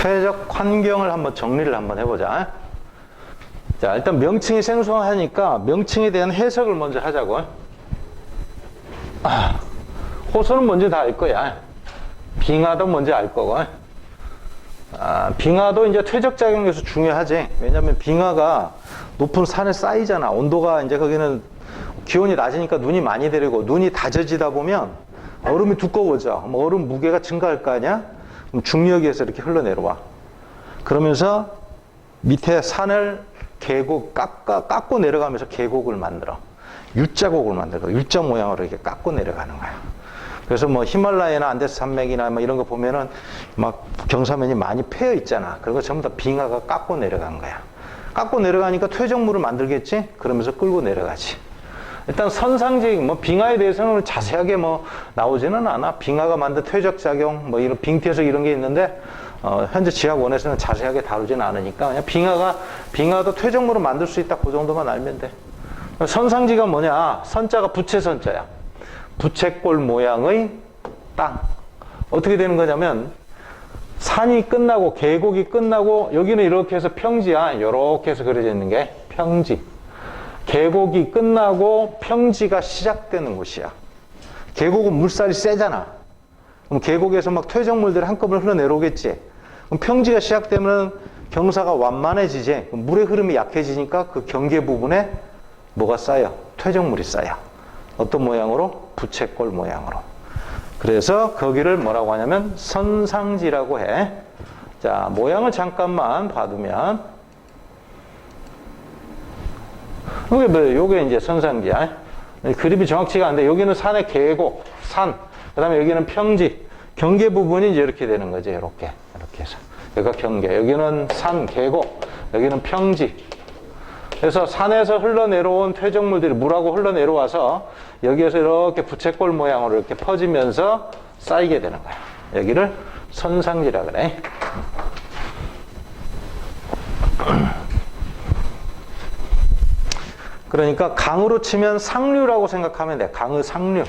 퇴적 환경을 한번 정리를 한번 해보자. 자, 일단 명칭이 생소하니까 명칭에 대한 해석을 먼저 하자고. 호소는 뭔지 다 알 거야. 빙하도 뭔지 알 거고. 빙하도 이제 퇴적작용에서 중요하지. 왜냐면 빙하가 높은 산에 쌓이잖아. 온도가 이제 거기는 기온이 낮으니까 눈이 많이 내리고 눈이 다져지다 보면 얼음이 두꺼워져. 얼음 무게가 증가할 거 아니야? 그럼 중력에서 이렇게 흘러내려와. 그러면서 밑에 산을 계곡 깎고 내려가면서 계곡을 만들어. U자곡을 만들어. U자 모양으로 이렇게 깎고 내려가는 거야. 그래서 뭐 히말라야나 안데스 산맥이나 뭐 이런 거 보면은 막 경사면이 많이 패여 있잖아. 그런 거 전부 다 빙하가 깎고 내려간 거야. 깎고 내려가니까 퇴적물을 만들겠지? 그러면서 끌고 내려가지. 일단 선상지, 뭐 빙하에 대해서는 자세하게 뭐 나오지는 않아. 빙하가 만든 퇴적작용, 뭐 이런 빙퇴석 이런 게 있는데, 현재 지학원에서는 자세하게 다루지는 않으니까 그냥 빙하도 퇴적물을 만들 수 있다. 그 정도만 알면 돼. 선상지가 뭐냐? 선자가 부채선자야. 부채꼴 모양의 땅. 어떻게 되는 거냐면 산이 끝나고 계곡이 끝나고 여기는 이렇게 해서 평지야. 이렇게 해서 그려져 있는 게 평지. 계곡이 끝나고 평지가 시작되는 곳이야. 계곡은 물살이 세잖아. 그럼 계곡에서 막 퇴적물들이 한꺼번에 흘러내려오겠지. 그럼 평지가 시작되면 경사가 완만해지지. 물의 흐름이 약해지니까 그 경계 부분에 뭐가 쌓여? 퇴적물이 쌓여. 어떤 모양으로? 부채꼴 모양으로. 그래서 거기를 뭐라고 하냐면 선상지라고 해. 자, 모양을 잠깐만 봐두면 요게 이제 선상지야. 그림이 정확치가 않은데 여기는 산의 계곡, 산. 그 다음에 여기는 평지. 경계 부분이 이제 이렇게 되는 거지. 이렇게 해서. 여기가 경계. 여기는 산, 계곡. 여기는 평지. 그래서 산에서 흘러내려온 퇴적물들이 물하고 흘러내려와서 여기에서 이렇게 부채꼴 모양으로 이렇게 퍼지면서 쌓이게 되는 거야. 여기를 선상지라 그래. 그러니까 강으로 치면 상류라고 생각하면 돼. 강의 상류.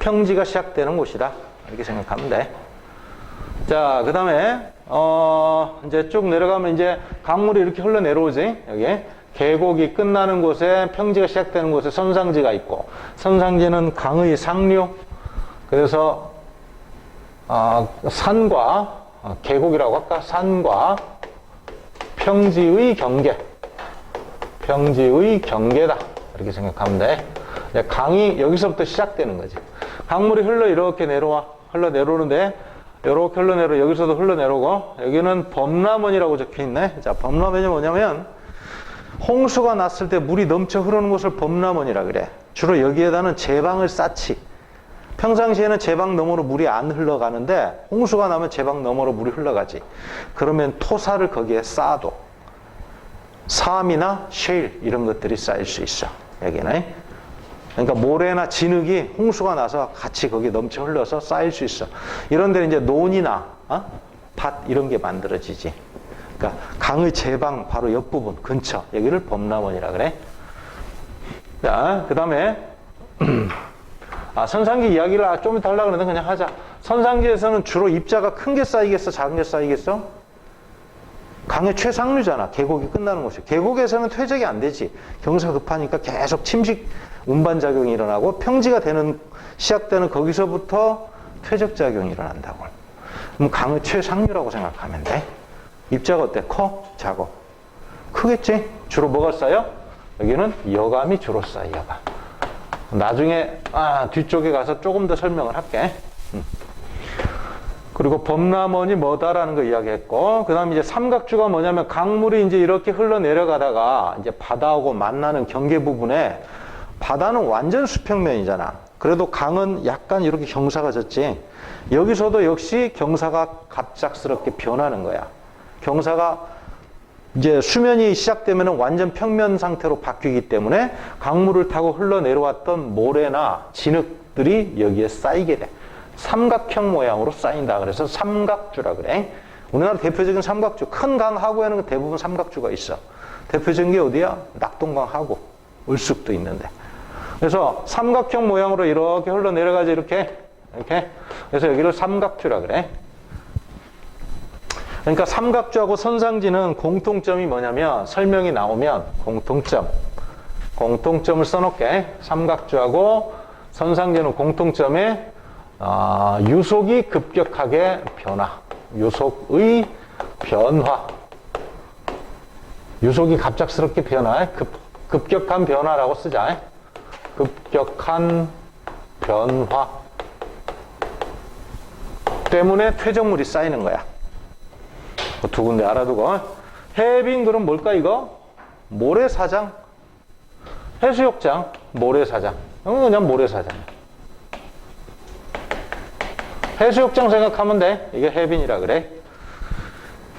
평지가 시작되는 곳이다. 이렇게 생각하면 돼. 자, 그 다음에, 이제 쭉 내려가면 이제 강물이 이렇게 흘러내려오지. 여기. 계곡이 끝나는 곳에 평지가 시작되는 곳에 선상지가 있고, 선상지는 강의 상류. 그래서, 산과, 계곡이라고 할까? 산과 평지의 경계. 평지의 경계다. 이렇게 생각하면 돼. 강이 여기서부터 시작되는 거지. 강물이 이렇게 흘러내려오는데, 이렇게 흘러내려, 여기서도 흘러내려오고, 여기는 범람원이라고 적혀 있네. 자, 범람원이 뭐냐면, 홍수가 났을 때 물이 넘쳐 흐르는 곳을 범람원이라 그래. 주로 여기에다는 제방을 쌓지. 평상시에는 제방 너머로 물이 안 흘러가는데, 홍수가 나면 제방 너머로 물이 흘러가지. 그러면 토사를 거기에 쌓아둬. 사암이나 셰일 이런 것들이 쌓일 수 있어. 여기는. 그러니까 모래나 진흙이 홍수가 나서 같이 거기에 넘쳐 흘러서 쌓일 수 있어. 이런 데는 이제 논이나 밭 이런 게 만들어지지. 그러니까 강의 제방 바로 옆부분 근처 여기를 범람원이라 그래. 자, 그 다음에 선상지 이야기를 좀 이따 하려고 그러는데 그냥 하자. 선상지에서는 주로 입자가 큰 게 쌓이겠어? 작은 게 쌓이겠어? 강의 최상류잖아. 계곡이 끝나는 곳이. 계곡에서는 퇴적이 안 되지. 경사가 급하니까 계속 침식 운반작용이 일어나고 평지가 시작되는 거기서부터 퇴적작용이 일어난다고. 그럼 강의 최상류라고 생각하면 돼. 입자가 어때? 커? 작아? 크겠지? 주로 뭐가 쌓여? 여기는 여감이 주로 쌓여. 여감. 나중에 뒤쪽에 가서 조금 더 설명을 할게. 그리고 범람원이 뭐다라는 거 이야기했고, 그 다음에 이제 삼각주가 뭐냐면 강물이 이제 이렇게 흘러내려가다가 이제 바다하고 만나는 경계 부분에 바다는 완전 수평면이잖아. 그래도 강은 약간 이렇게 경사가 졌지. 여기서도 역시 경사가 갑작스럽게 변하는 거야. 경사가 이제 수면이 시작되면 완전 평면 상태로 바뀌기 때문에 강물을 타고 흘러내려왔던 모래나 진흙들이 여기에 쌓이게 돼. 삼각형 모양으로 쌓인다. 그래서 삼각주라 그래. 우리나라 대표적인 삼각주. 큰 강 하구에는 대부분 삼각주가 있어. 대표적인 게 어디야? 낙동강 하구. 을숙도 있는데. 그래서 삼각형 모양으로 이렇게 흘러내려가지 이렇게. 그래서 여기를 삼각주라 그래. 그러니까 삼각주하고 선상지는 공통점이 뭐냐면 설명이 나오면 공통점을 써놓게. 삼각주하고 선상지는 공통점에 유속이 급격하게 변화. 유속의 변화. 유속이 갑작스럽게 변화. 급격한 변화라고 쓰자. 급격한 변화 때문에 퇴적물이 쌓이는 거야. 두 군데 알아두고. 해빙 그럼 뭘까 이거? 모래사장. 해수욕장, 모래사장. 그냥 모래사장. 해수욕장 생각하면 돼. 이게 해빙이라 그래.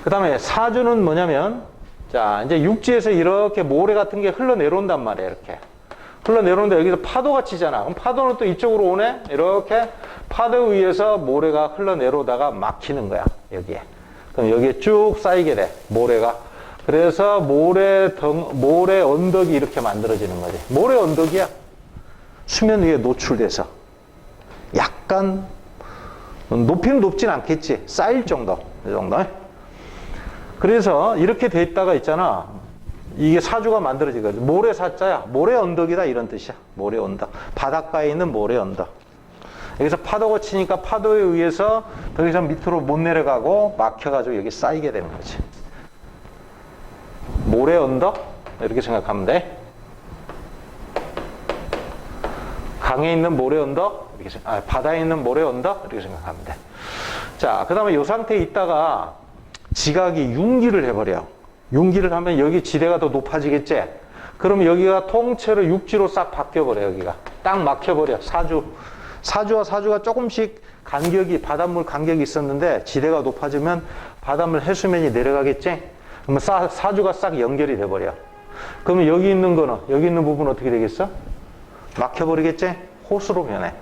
그 다음에 사주는 뭐냐면, 자, 이제 육지에서 이렇게 모래 같은 게 흘러내려온단 말이야, 이렇게. 흘러내려오는데 여기서 파도가 치잖아. 그럼 파도는 또 이쪽으로 오네? 이렇게 파도 위에서 모래가 흘러내려오다가 막히는 거야, 여기에. 그럼 여기에 쭉 쌓이게 돼, 모래가. 그래서 모래 언덕이 이렇게 만들어지는 거지. 모래 언덕이야. 수면 위에 노출돼서. 약간, 높이는 높진 않겠지. 쌓일 정도. 이 정도. 그래서 이렇게 돼 있다가 있잖아. 이게 사주가 만들어지거든. 모래 사자야. 모래 언덕이다 이런 뜻이야. 모래 언덕. 바닷가에 있는 모래 언덕. 여기서 파도가 치니까 파도에 의해서 더 이상 밑으로 못 내려가고 막혀가지고 여기 쌓이게 되는 거지. 모래 언덕? 이렇게 생각하면 돼. 강에 있는 모래 언덕? 이렇게 바다에 있는 모래 언덕? 이렇게 생각하면 돼. 자, 그 다음에 이 상태에 있다가 지각이 융기를 해버려. 융기를 하면 여기 지대가 더 높아지겠지? 그러면 여기가 통째로 육지로 싹 바뀌어버려, 여기가. 딱 막혀버려, 사주와 사주가 조금씩 간격이, 바닷물 간격이 있었는데 지대가 높아지면 바닷물 해수면이 내려가겠지? 그러면 사주가 싹 연결이 돼버려. 그러면 여기 있는 거는, 여기 있는 부분은 어떻게 되겠어? 막혀버리겠지? 호수로 변해.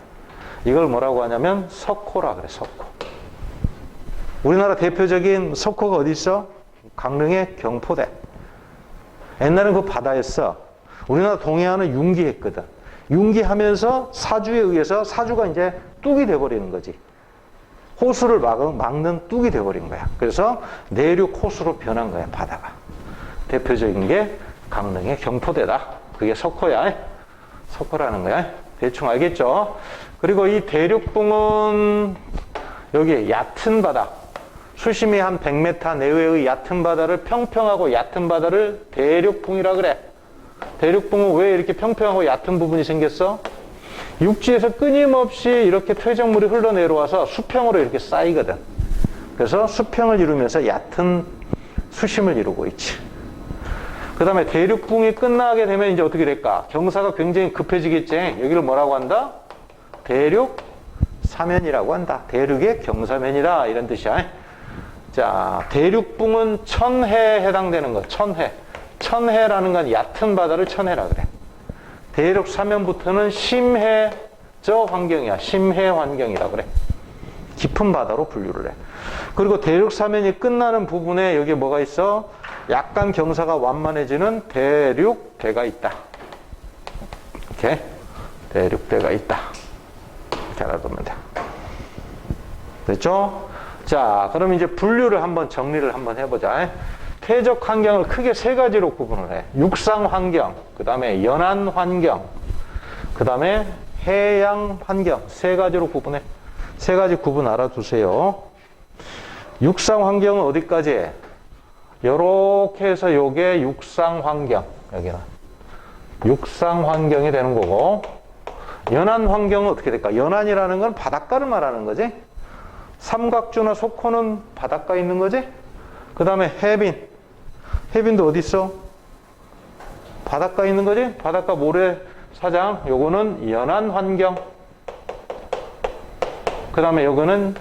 이걸 뭐라고 하냐면 석호라 그래, 석호. 우리나라 대표적인 석호가 어디 있어? 강릉의 경포대. 옛날엔 그 바다였어. 우리나라 동해안은 융기했거든. 융기하면서 사주에 의해서 사주가 이제 뚝이 돼버리는 거지. 호수를 막는 뚝이 돼버린 거야. 그래서 내륙 호수로 변한 거야, 바다가. 대표적인 게 강릉의 경포대다. 그게 석호야. 석호라는 거야. 대충 알겠죠? 그리고 이 대륙붕은 여기 얕은 바다. 수심이 한 100m 내외의 얕은 바다를 평평하고 얕은 바다를 대륙붕이라 그래. 대륙붕은 왜 이렇게 평평하고 얕은 부분이 생겼어? 육지에서 끊임없이 이렇게 퇴적물이 흘러내려와서 수평으로 이렇게 쌓이거든. 그래서 수평을 이루면서 얕은 수심을 이루고 있지. 그 다음에 대륙붕이 끝나게 되면 이제 어떻게 될까? 경사가 굉장히 급해지겠지. 여기를 뭐라고 한다? 대륙 사면이라고 한다. 대륙의 경사면이다. 이런 뜻이야. 자, 대륙붕은 천해에 해당되는 거, 천해. 천해라는 건 얕은 바다를 천해라 그래. 대륙 사면부터는 심해저 환경이야. 심해 환경이라 그래. 깊은 바다로 분류를 해. 그리고 대륙 사면이 끝나는 부분에 여기 뭐가 있어? 약간 경사가 완만해지는 대륙대가 있다. 이렇게 대륙대가 있다. 이렇게 알아두면 돼. 됐죠? 자, 그럼 이제 분류를 한번 정리를 한번 해보자. 퇴적 환경을 크게 세 가지로 구분을 해. 육상 환경, 그 다음에 연안 환경, 그 다음에 해양 환경. 세 가지로 구분해. 세 가지 구분 알아두세요. 육상 환경은 어디까지? 요렇게 해서 요게 육상 환경. 여기는. 육상 환경이 되는 거고, 연안 환경은 어떻게 될까? 연안이라는 건 바닷가를 말하는 거지? 삼각주나 석호는 바닷가에 있는 거지? 그 다음에 해빈. 해빈도 어디 있어? 바닷가에 있는 거지? 바닷가 모래사장. 요거는 연안 환경. 그 다음에 요거는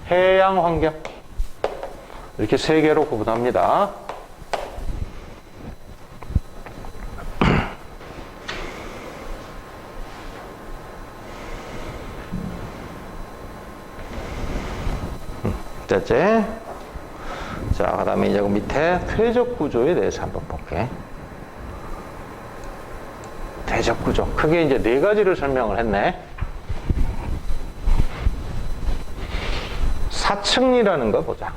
해양 환경. 이렇게 세 개로 구분합니다. 됐지? 자, 그 다음에 이제 그 밑에 퇴적 구조에 대해서 한번 볼게. 퇴적 구조. 크게 이제 네 가지를 설명을 했네. 사층이라는 거 보자.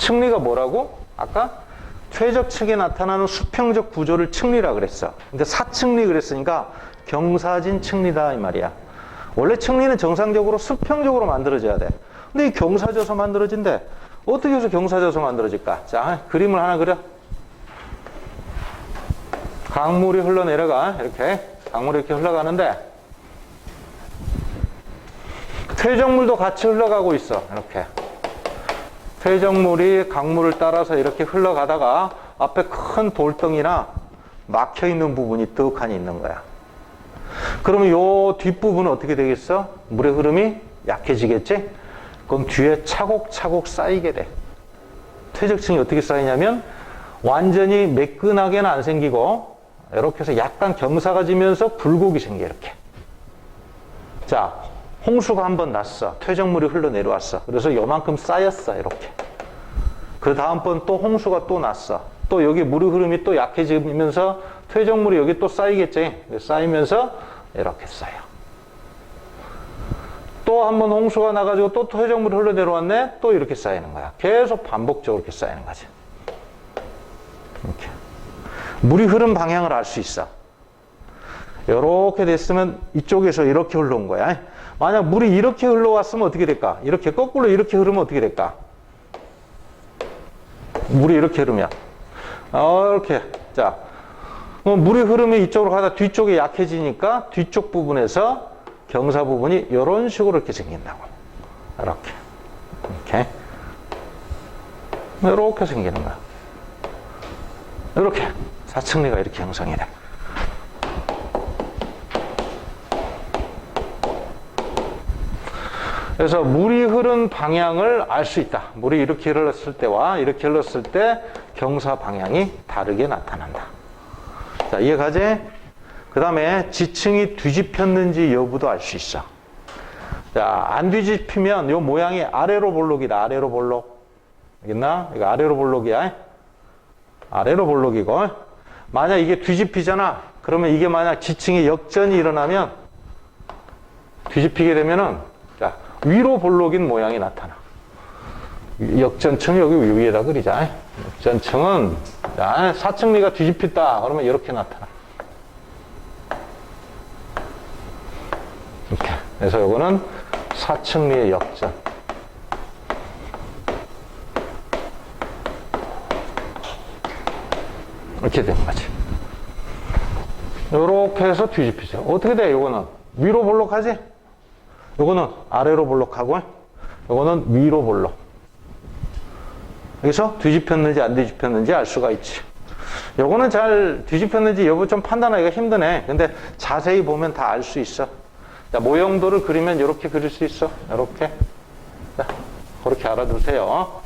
층리가 뭐라고? 아까 퇴적층에 나타나는 수평적 구조를 층리라 그랬어. 근데 사층리 그랬으니까 경사진 층리다 이 말이야. 원래 층리는 정상적으로 수평적으로 만들어져야 돼. 근데 이 경사져서 만들어진대. 어떻게 해서 경사져서 만들어질까? 자, 그림을 하나 그려. 강물이 흘러내려가. 이렇게. 강물이 이렇게 흘러가는데 퇴적물도 같이 흘러가고 있어. 이렇게. 퇴적물이 강물을 따라서 이렇게 흘러가다가 앞에 큰 돌덩이나 막혀있는 부분이 떡하니 있는 거야. 그러면 요 뒷부분은 어떻게 되겠어? 물의 흐름이 약해지겠지? 그럼 뒤에 차곡차곡 쌓이게 돼. 퇴적층이 어떻게 쌓이냐면 완전히 매끈하게는 안 생기고 이렇게 해서 약간 경사가 지면서 굴곡이 생겨 이렇게. 자, 홍수가 한번 났어. 퇴적물이 흘러내려왔어. 그래서 요만큼 쌓였어 이렇게. 그 다음번 또 홍수가 또 났어. 또 여기 물의 흐름이 또 약해지면서 퇴적물이 여기 또 쌓이겠지. 쌓이면서 이렇게 쌓여. 또 한 번 홍수가 나가지고 또 퇴적물이 흘러내려왔네. 또 이렇게 쌓이는 거야. 계속 반복적으로 이렇게 쌓이는 거지. 이렇게. 물이 흐름 방향을 알 수 있어. 이렇게 됐으면 이쪽에서 이렇게 흘러온 거야. 만약 물이 이렇게 흘러왔으면 어떻게 될까? 이렇게 거꾸로 이렇게 흐르면 어떻게 될까? 물이 이렇게 흐르면 이렇게. 자, 물이 흐름이 이쪽으로 가다 뒤쪽이 약해지니까 뒤쪽 부분에서 경사 부분이 이런 식으로 이렇게 생긴다고. 이렇게. 이렇게 생기는 거야. 이렇게. 사층리가 이렇게 형성이 돼. 그래서 물이 흐른 방향을 알 수 있다. 물이 이렇게 흘렀을 때와 이렇게 흘렀을 때 경사 방향이 다르게 나타난다. 자, 이해가지? 그 다음에 지층이 뒤집혔는지 여부도 알 수 있어. 자, 안 뒤집히면 이 모양이 아래로 볼록이다. 아래로 볼록. 알겠나? 이거 아래로 볼록이야. 아래로 볼록이고. 만약 이게 뒤집히잖아. 그러면 이게 만약 지층에 역전이 일어나면 뒤집히게 되면은 자, 위로 볼록인 모양이 나타나. 역전층 여기 위에다 그리자. 역전층은 자, 사층리가 뒤집혔다. 그러면 이렇게 나타나. 이렇게. 그래서 이거는 사층리의 역전. 이렇게 되는 거지. 이렇게 해서 뒤집히죠. 어떻게 돼? 이거는 위로 볼록하지? 이거는 아래로 볼록하고, 이거는 위로 볼록. 여기서 뒤집혔는지 안 뒤집혔는지 알 수가 있지. 요거는 잘 뒤집혔는지 여부 좀 판단하기가 힘드네. 근데 자세히 보면 다 알 수 있어. 자, 모형도를 그리면 이렇게 그릴 수 있어. 이렇게. 자, 그렇게 알아두세요.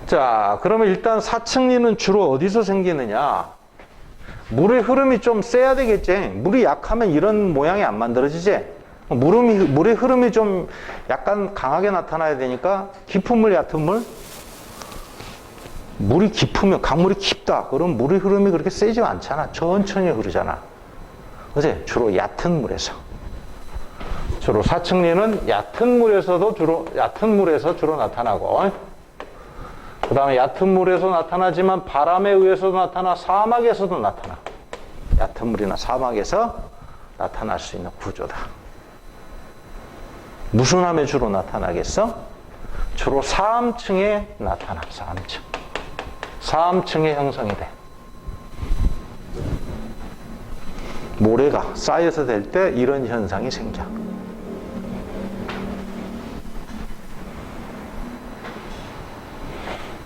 자, 그러면 일단 사층리는 주로 어디서 생기느냐? 물의 흐름이 좀 세야 되겠지. 물이 약하면 이런 모양이 안 만들어지지. 물의 흐름이 좀 약간 강하게 나타나야 되니까 깊은 물, 얕은 물? 물이 깊으면, 강물이 깊다. 그럼 물의 흐름이 그렇게 세지 않잖아. 천천히 흐르잖아. 그치? 주로 얕은 물에서. 주로 사층리는 얕은 물에서 주로 나타나고, 그 다음에 얕은 물에서 나타나지만 바람에 의해서도 나타나, 사막에서도 나타나. 얕은 물이나 사막에서 나타날 수 있는 구조다. 무슨 함에 주로 나타나겠어? 주로 사암층에 나타나. 사암층. 사암층에 형성이 돼. 모래가 쌓여서 될 때 이런 현상이 생겨.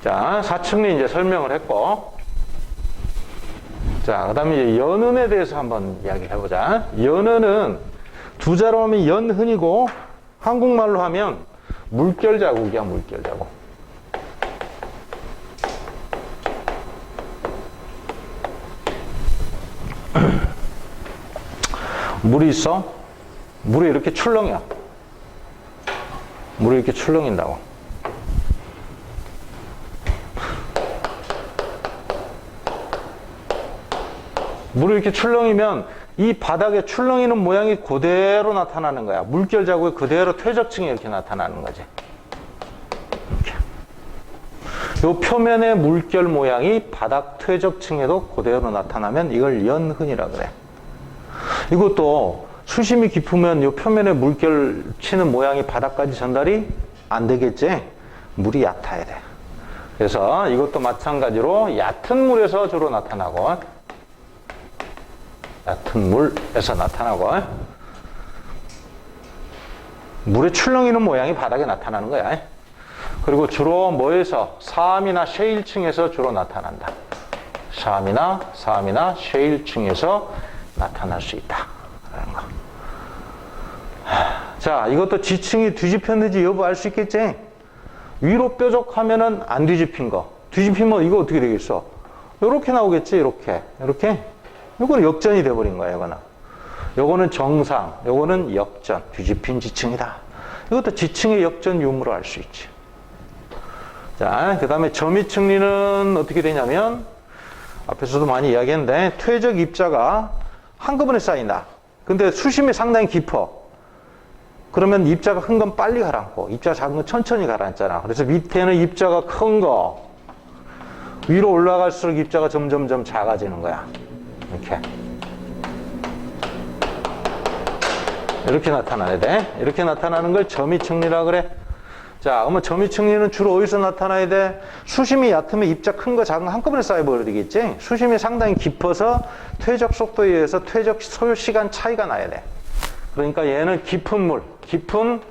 자, 사층리 이제 설명을 했고. 자, 그 다음에 이제 연흔에 대해서 한번 이야기를 해보자. 연흔은 두 자로 하면 연흔이고, 한국말로 하면 물결 자국이야, 물결 자국. 물이 있어? 물이 이렇게 출렁여. 물이 이렇게 출렁인다고. 물이 이렇게 출렁이면 이 바닥에 출렁이는 모양이 그대로 나타나는 거야. 물결 자국이 그대로 퇴적층이 이렇게 나타나는 거지. 요 표면의 물결 모양이 바닥 퇴적층에도 그대로 나타나면 이걸 연흔이라 그래. 이것도 수심이 깊으면 요 표면에 물결 치는 모양이 바닥까지 전달이 안 되겠지? 물이 얕아야 돼. 그래서 이것도 마찬가지로 얕은 물에서 주로 나타나고, 얕은 물에서 나타나고, 물에 출렁이는 모양이 바닥에 나타나는 거야. 그리고 주로 뭐에서? 사암이나 셰일층에서 주로 나타난다. 사암이나 셰일층에서 나타날 수 있다. 라는 거. 자, 이것도 지층이 뒤집혔는지 여부 알 수 있겠지? 위로 뾰족하면은 안 뒤집힌 거. 뒤집히면 이거 어떻게 되겠어? 요렇게 나오겠지, 이렇게. 요거는 역전이 돼버린 거야, 이거는. 요거는 정상, 요거는 역전, 뒤집힌 지층이다. 이것도 지층의 역전 유무로 알 수 있지. 자, 그 다음에 점이층리는 어떻게 되냐면, 앞에서도 많이 이야기했는데, 퇴적 입자가 한꺼번에 쌓인다. 근데 수심이 상당히 깊어. 그러면 입자가 큰 건 빨리 가라앉고, 입자가 작은 건 천천히 가라앉잖아. 그래서 밑에는 입자가 큰 거, 위로 올라갈수록 입자가 점점점 작아지는 거야. 이렇게 나타나야 돼. 이렇게 나타나는 걸 점이층리라 그래. 자, 그러면 점이층리는 주로 어디서 나타나야 돼? 수심이 얕으면 입자 큰 거 작은 거 한꺼번에 쌓여버리겠지? 수심이 상당히 깊어서 퇴적 속도에 의해서 퇴적 소요 시간 차이가 나야 돼. 그러니까 얘는 깊은 물, 깊은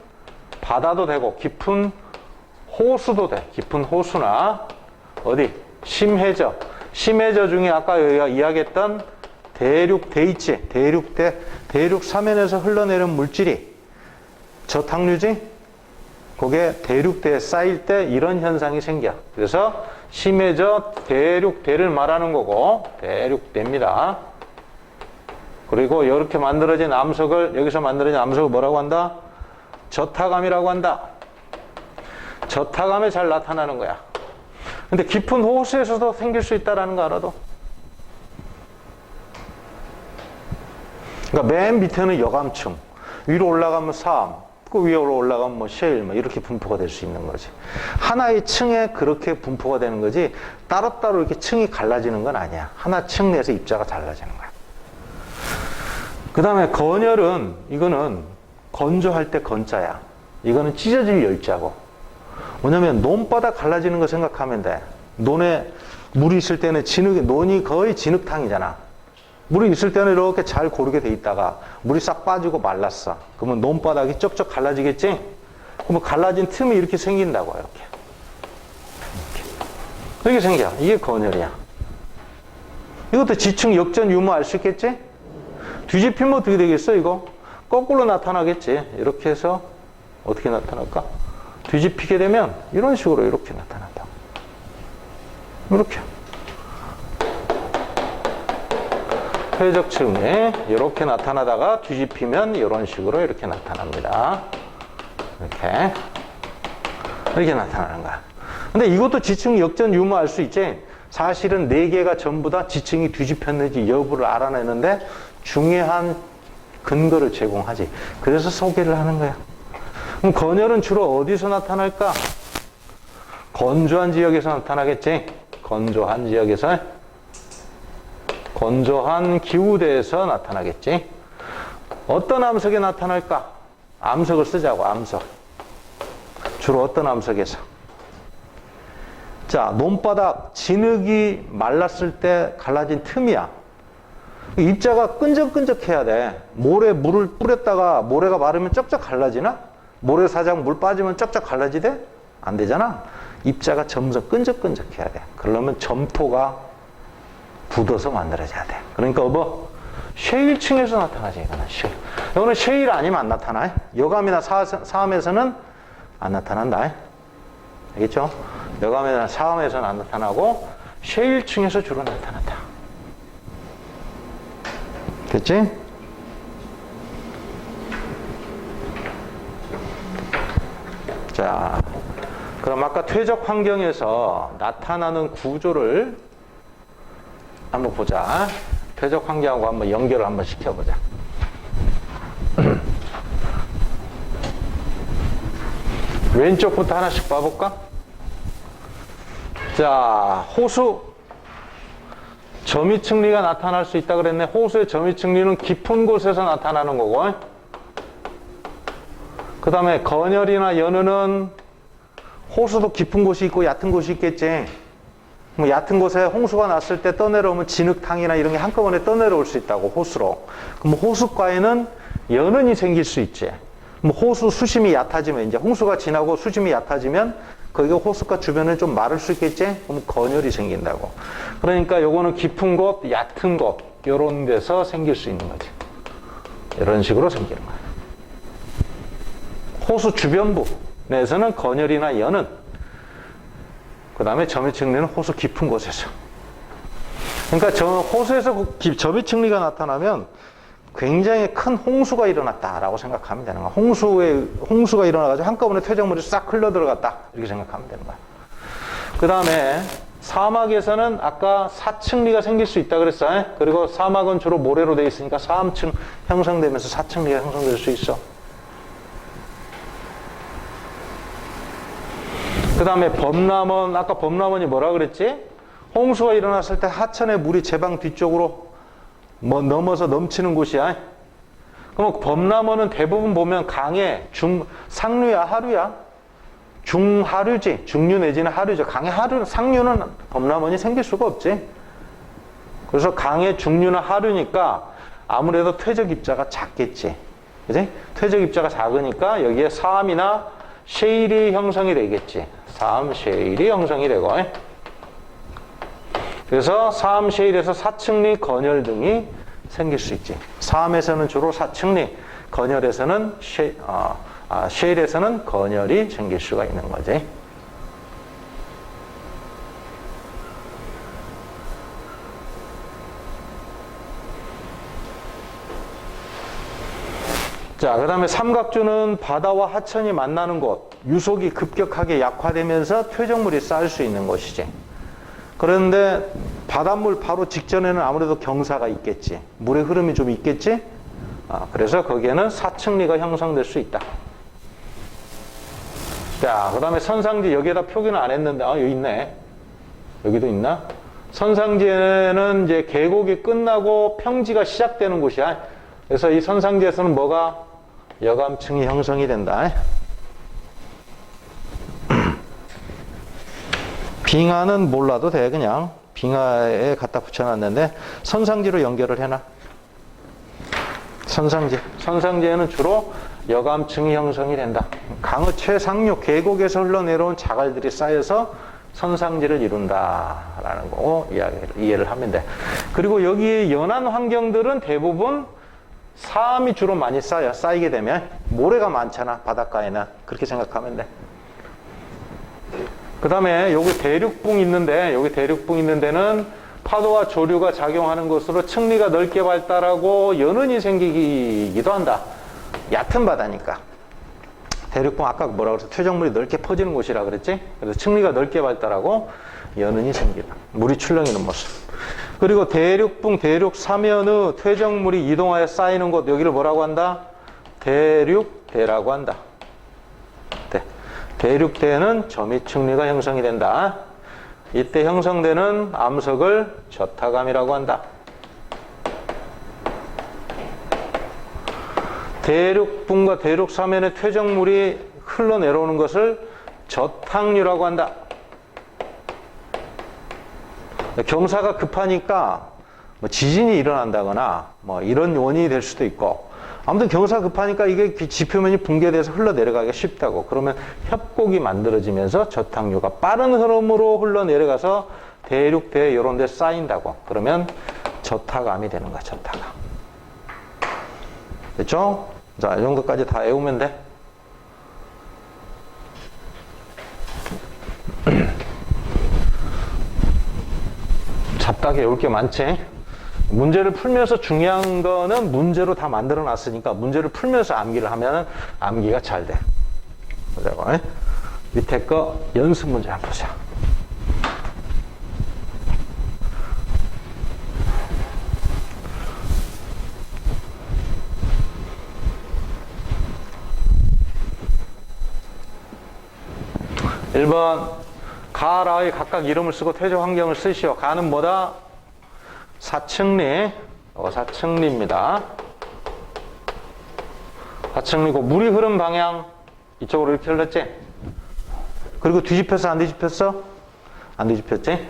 바다도 되고, 깊은 호수도 돼. 깊은 호수나, 어디? 심해저. 심해저 중에 아까 여기가 이야기했던 대륙대 있지? 대륙 사면에서 흘러내린 물질이 저탕류지? 그게 대륙대에 쌓일 때 이런 현상이 생겨. 그래서 심해저 대륙대를 말하는 거고, 대륙대입니다. 그리고 이렇게 만들어진 암석을, 여기서 만들어진 암석을 뭐라고 한다? 저타감이라고 한다. 저타감에 잘 나타나는 거야. 근데 깊은 호수에서도 생길 수 있다는 거 알아도. 그러니까 맨 밑에는 여감층, 위로 올라가면 사암, 그 위로 올라가면 뭐 셰일, 뭐 이렇게 분포가 될 수 있는 거지. 하나의 층에 그렇게 분포가 되는 거지, 따로따로 이렇게 층이 갈라지는 건 아니야. 하나 층 내에서 입자가 달라지는 거야. 그 다음에 건열은, 이거는 건조할 때 건자야. 이거는 찢어질 열자고. 뭐냐면 논바닥 갈라지는 거 생각하면 돼. 논에 물이 있을 때는 논이 거의 진흙탕이잖아. 물이 있을 때는 이렇게 잘 고르게 돼 있다가 물이 싹 빠지고 말랐어. 그러면 논바닥이 쩍쩍 갈라지겠지? 그러면 갈라진 틈이 이렇게 생긴다고, 이렇게 생겨. 이게 건열이야. 이것도 지층 역전 유무 알 수 있겠지? 뒤집히면 어떻게 되겠어, 이거? 거꾸로 나타나겠지. 이렇게 해서 어떻게 나타날까? 뒤집히게 되면 이런 식으로 이렇게 나타난다. 이렇게. 퇴적층에 이렇게 나타나다가 뒤집히면 이런 식으로 이렇게 나타납니다. 이렇게 나타나는 거야. 근데 이것도 지층 역전 유무 알 수 있지? 사실은 4개가 전부 다 지층이 뒤집혔는지 여부를 알아내는데 중요한 근거를 제공하지. 그래서 소개를 하는 거야. 그럼 건열은 주로 어디서 나타날까? 건조한 지역에서 나타나겠지? 건조한 지역에서. 건조한 기후대에서 나타나겠지? 어떤 암석에 나타날까? 암석을 쓰자고, 암석. 주로 어떤 암석에서? 자, 논바닥, 진흙이 말랐을 때 갈라진 틈이야. 입자가 끈적끈적해야 돼. 모래 물을 뿌렸다가 모래가 마르면 쩍쩍 갈라지나? 모래사장 물 빠지면 쩍쩍 갈라지대? 안 되잖아. 입자가 점점 끈적끈적해야 돼. 그러려면 점토가 굳어서 만들어져야 돼. 그러니까 셰일층에서 나타나지. 이거는 셰일 아니면 안 나타나. 여감이나 사암에서는 안 나타난다. 알겠죠? 여감이나 사암에서는 안 나타나고 셰일층에서 주로 나타난다. 됐지? 자, 그럼 아까 퇴적 환경에서 나타나는 구조를 한번 보자. 퇴적 환경하고 한번 연결을 한번 시켜보자. 왼쪽부터 하나씩 봐볼까? 자, 호수. 점이층리가 나타날 수 있다 그랬네. 호수의 점이층리는 깊은 곳에서 나타나는 거고. 그 다음에 건열이나 연은은 호수도 깊은 곳이 있고 얕은 곳이 있겠지. 뭐 얕은 곳에 홍수가 났을 때 떠내려오면 진흙탕이나 이런 게 한꺼번에 떠내려올 수 있다고, 호수로. 그럼 호숫가에는 연은이 생길 수 있지. 뭐 호수 수심이 얕아지면, 이제 홍수가 지나고 수심이 얕아지면 거기가 호숫가 주변에 좀 마를 수 있겠지? 그럼 건열이 생긴다고. 그러니까 요거는 깊은 곳, 얕은 곳, 요런 데서 생길 수 있는 거지. 이런 식으로 생기는 거야. 호수 주변부 내에서는 건열이나 연은, 그 다음에 점유층리는 호수 깊은 곳에서. 그러니까 호수에서 점유층리가 나타나면 굉장히 큰 홍수가 일어났다라고 생각하면 되는 거야. 홍수가 일어나가지고 한꺼번에 퇴적물이 싹 흘러 들어갔다, 이렇게 생각하면 되는 거야. 그 다음에 사막에서는 아까 사층리가 생길 수 있다 그랬어. 그리고 사막은 주로 모래로 되어 있으니까 사암층 형성되면서 사층리가 형성될 수 있어. 그 다음에 범람원, 아까 범람원이 뭐라 그랬지? 홍수가 일어났을 때 하천의 물이 제방 뒤쪽으로 넘어서 넘치는 곳이야. 그럼 범람원은 대부분 보면 강에 상류야, 하류야? 중하류지. 중류 내지는 하류죠. 강의 상류는 범람원이 생길 수가 없지. 그래서 강의 중류나 하류니까 아무래도 퇴적 입자가 작겠지. 그지? 퇴적 입자가 작으니까 여기에 사암이나 셰일이 형성이 되겠지. 사암, 셰일이 형성이 되고. 그래서 사암, 셰일에서 사층리, 건열 등이 생길 수 있지. 사암에서는 주로 사층리, 건열에서는 셰일에서는 건열이 생길 수가 있는 거지. 자, 그 다음에 삼각주는 바다와 하천이 만나는 곳, 유속이 급격하게 약화되면서 퇴적물이 쌓일 수 있는 곳이지. 그런데 바닷물 바로 직전에는 아무래도 경사가 있겠지. 물의 흐름이 좀 있겠지. 그래서 거기에는 사층리가 형성될 수 있다. 자, 그 다음에 선상지, 여기에다 표기는 안 했는데, 여기 있네. 여기도 있나? 선상지에는 이제 계곡이 끝나고 평지가 시작되는 곳이야. 그래서 이 선상지에서는 뭐가? 여감층이 형성이 된다. 빙하는 몰라도 돼. 그냥 빙하에 갖다 붙여놨는데 선상지로 연결을 해놔. 선상지에는 주로 여감층이 형성이 된다. 강의 최상류 계곡에서 흘러내려온 자갈들이 쌓여서 선상지를 이룬다라는 거 이해를 하면 돼. 그리고 여기 연안 환경들은 대부분 사암이 주로 많이 쌓이게 되면 모래가 많잖아, 바닷가에는. 그렇게 생각하면 돼. 그 다음에 여기 대륙붕 있는데, 여기 대륙붕 있는 데는 파도와 조류가 작용하는 것으로 층리가 넓게 발달하고 연은이 생기기도 한다. 얕은 바다니까. 대륙붕 아까 뭐라 그랬어? 퇴적물이 넓게 퍼지는 곳이라 그랬지? 그래서 층리가 넓게 발달하고 연은이 생기다. 물이 출렁이는 모습. 그리고 대륙붕, 대륙 사면의 퇴적물이 이동하여 쌓이는 곳, 여기를 뭐라고 한다? 대륙대라고 한다. 대륙대에는 점이층리가 형성이 된다. 이때 형성되는 암석을 저타감이라고 한다. 대륙붕과 대륙 사면의 퇴적물이 흘러내려오는 것을 저탕류라고 한다. 경사가 급하니까 뭐 지진이 일어난다거나 뭐 이런 원인이 될 수도 있고, 아무튼 경사가 급하니까 이게 지표면이 붕괴돼서 흘러내려가기가 쉽다고. 그러면 협곡이 만들어지면서 저탕류가 빠른 흐름으로 흘러내려가서 대륙대 이런 데 쌓인다고. 그러면 저타감이 되는 거야, 저타감. 됐죠? 자, 이 정도까지 다 외우면 돼. 잡다하게 외울 게 많지? 문제를 풀면서 중요한 거는 문제로 다 만들어 놨으니까 문제를 풀면서 암기를 하면 암기가 잘 돼. 보자고. 밑에 거 연습 문제 한번 보자. (1번) 가, 라의 각각 이름을 쓰고 퇴적 환경을 쓰시오. 가는 뭐다? 사층리. 사층리입니다. 사층리고 물이 흐른 방향 이쪽으로 이렇게 흘렀지? 그리고 뒤집혔어? 안 뒤집혔어? 안 뒤집혔지?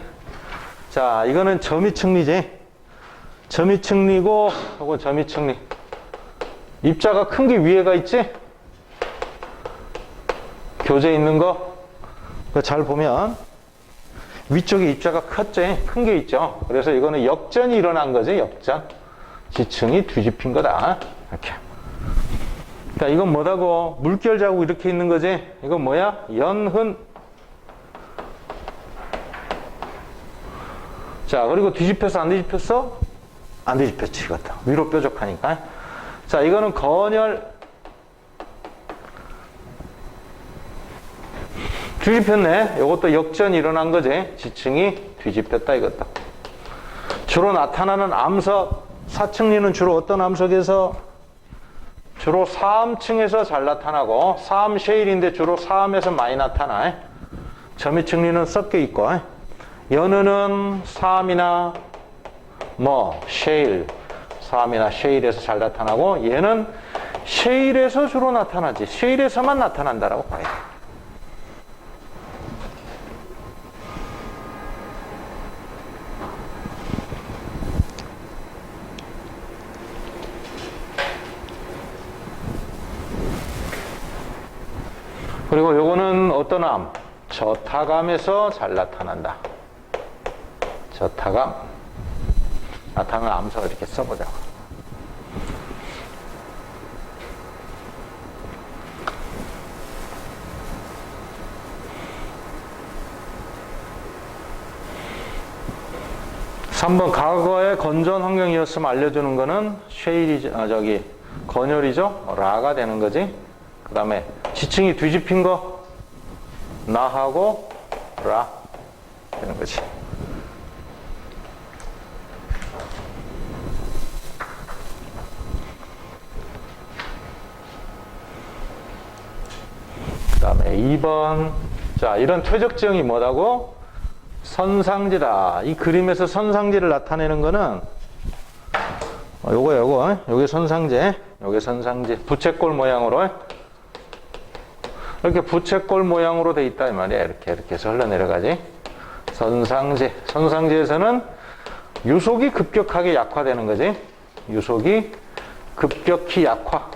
자, 이거는 점이층리지? 점이층리고 이건 점이층리. 입자가 큰 게 위에가 있지? 교재 있는 거? 잘 보면 위쪽에 입자가 컸지? 큰 게 있죠? 그래서 이거는 역전이 일어난 거지, 역전. 지층이 뒤집힌 거다. 이렇게. 자, 이건 뭐다고? 물결 자국 이렇게 있는 거지? 이건 뭐야? 연흔. 자, 그리고 뒤집혔어? 안 뒤집혔어? 안 뒤집혔지, 이것도. 위로 뾰족하니까. 자, 이거는 건열. 뒤집혔네. 이것도 역전이 일어난 거지. 지층이 뒤집혔다, 이것도. 주로 나타나는 암석. 사층리는 주로 어떤 암석에서? 주로 사암층에서 잘 나타나고, 사암 셰일인데 주로 사암에서 많이 나타나. 점이층리는 섞여 있고, 연은은 사암이나 셰일, 사암이나 셰일에서 잘 나타나고, 얘는 셰일에서 주로 나타나지. 셰일에서만 나타난다라고 봐야 돼. 그리고 요거는 어떤 암? 저타감에서 잘 나타난다. 저타감. 나타나는 암석을 이렇게 써보자고. (3번) 과거의 건전 환경이었으면 알려주는 거는 쉐일이죠. 건열이죠. 라가 되는 거지. 그 다음에 지층이 뒤집힌 거 나하고 라 되는 거지. 그 다음에 2번. 자, 이런 퇴적 지형이 뭐라고? 선상지다. 이 그림에서 선상지를 나타내는 거는 요게 선상지. 요게 선상지. 부채꼴 모양으로. 이렇게 부채꼴 모양으로 돼 있다 이 말이야. 이렇게 해서 흘러내려가지. 선상지. 선상지에서는 유속이 급격하게 약화되는 거지. 유속이 급격히 약화.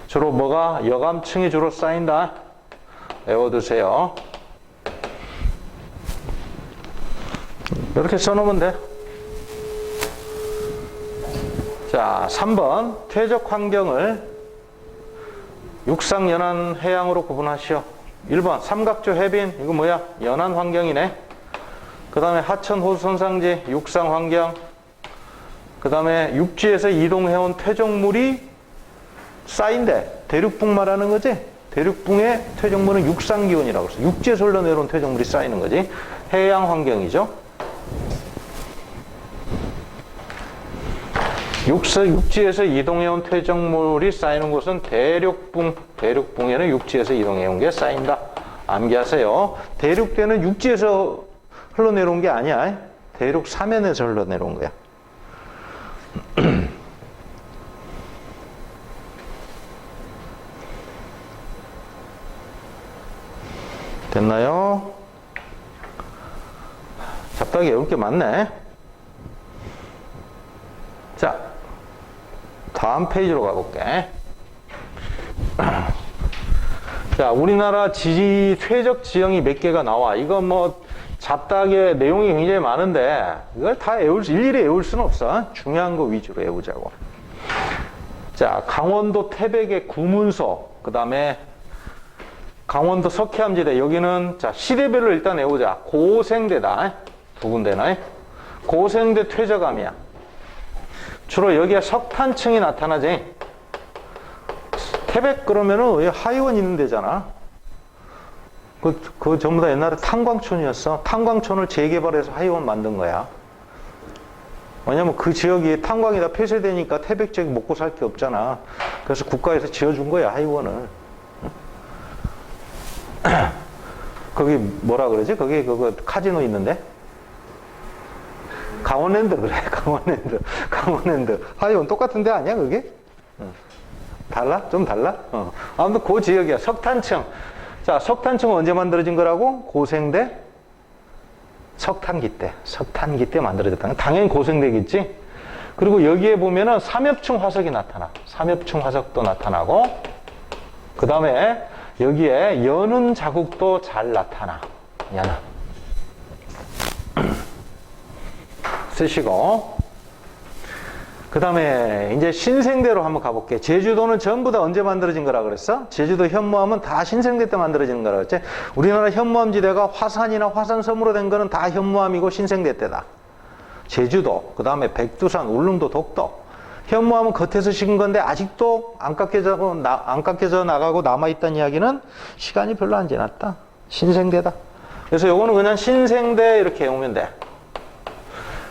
주로 뭐가? 여감층이 주로 쌓인다. 외워두세요. 이렇게 써놓으면 돼. 자, 3번. 퇴적 환경을 육상, 연안, 해양으로 구분하시오. 1번. 삼각조 해빈. 이거 뭐야? 연안 환경이네. 그 다음에 하천, 호수, 선상지, 육상 환경. 그 다음에 육지에서 이동해온 퇴적물이 쌓인대. 대륙붕 말하는 거지? 대륙붕의 퇴적물은 육상기온이라고 해서 육지에서 흘러내려온 퇴적물이 쌓이는 거지. 해양 환경이죠. 육지에서 이동해온 퇴적물이 쌓이는 곳은 대륙붕. 대륙붕에는 육지에서 이동해온 게 쌓인다. 암기하세요. 대륙대는 육지에서 흘러내려온 게 아니야. 대륙 사면에서 흘러내려온 거야. 됐나요? 잡다하기 어려울 게 많네. 자, 다음 페이지로 가볼게. 자, 우리나라 퇴적 지형이 몇 개가 나와. 이거 잡다하게 내용이 굉장히 많은데 이걸 다 일일이 외울 수는 없어. 중요한 거 위주로 외우자고. 자, 강원도 태백의 구문소, 그 다음에 강원도 석회암지대. 여기는 자, 시대별로 일단 외우자. 고생대다. 두 군데나. 고생대 퇴적암이야. 주로 여기에 석탄층이 나타나지. 태백 그러면은 하이원 있는 데잖아. 그거 전부 다 옛날에 탄광촌이었어. 탄광촌을 재개발해서 하이원 만든 거야. 왜냐면 그 지역이 탄광이 다 폐쇄되니까 태백 지역이 먹고 살 게 없잖아. 그래서 국가에서 지어준 거야, 하이원을. 거기 뭐라 그러지? 거기 그거 카지노 있는데? 강원랜드 그래. 강원랜드. 하여튼 똑같은 데 아니야 그게? 달라? 좀 달라? 아무튼 그 지역이야. 석탄층. 자, 석탄층은 언제 만들어진 거라고? 고생대? 석탄기 때 만들어졌다. 당연히 고생대겠지? 그리고 여기에 보면은 삼엽층 화석이 나타나. 삼엽층 화석도 나타나고, 그 다음에 여기에 연운 자국도 잘 나타나. 연운. 쓰시고. 그 다음에 이제 신생대로 한번 가볼게. 제주도는 전부 다 언제 만들어진 거라 그랬어? 제주도 현무암은 다 신생대 때 만들어지는 거라 그랬지? 우리나라 현무암지대가 화산이나 화산섬으로 된 거는 다 현무암이고 신생대 때다. 제주도, 그 다음에 백두산, 울릉도, 독도. 현무암은 겉에서 식은 건데 아직도 안 깎여져 나가고 남아있다는 이야기는 시간이 별로 안 지났다. 신생대다. 그래서 요거는 그냥 신생대 이렇게 외우면 돼.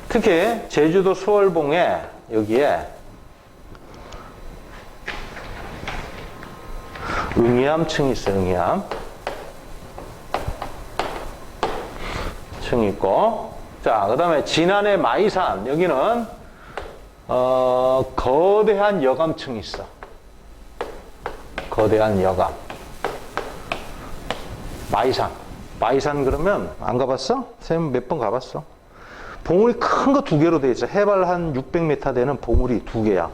특히 제주도 수월봉에 여기에 응이암층이 있어요. 응이암층이 있고, 자, 그 다음에 진안의 마이산, 여기는 거대한 여감층이 있어. 거대한 여감. 마이산 그러면 안 가봤어? 쌤 몇 번 가봤어. 봉우리 큰 거 두 개로 돼 있어. 해발 한 600m 되는 봉우리 두 개야.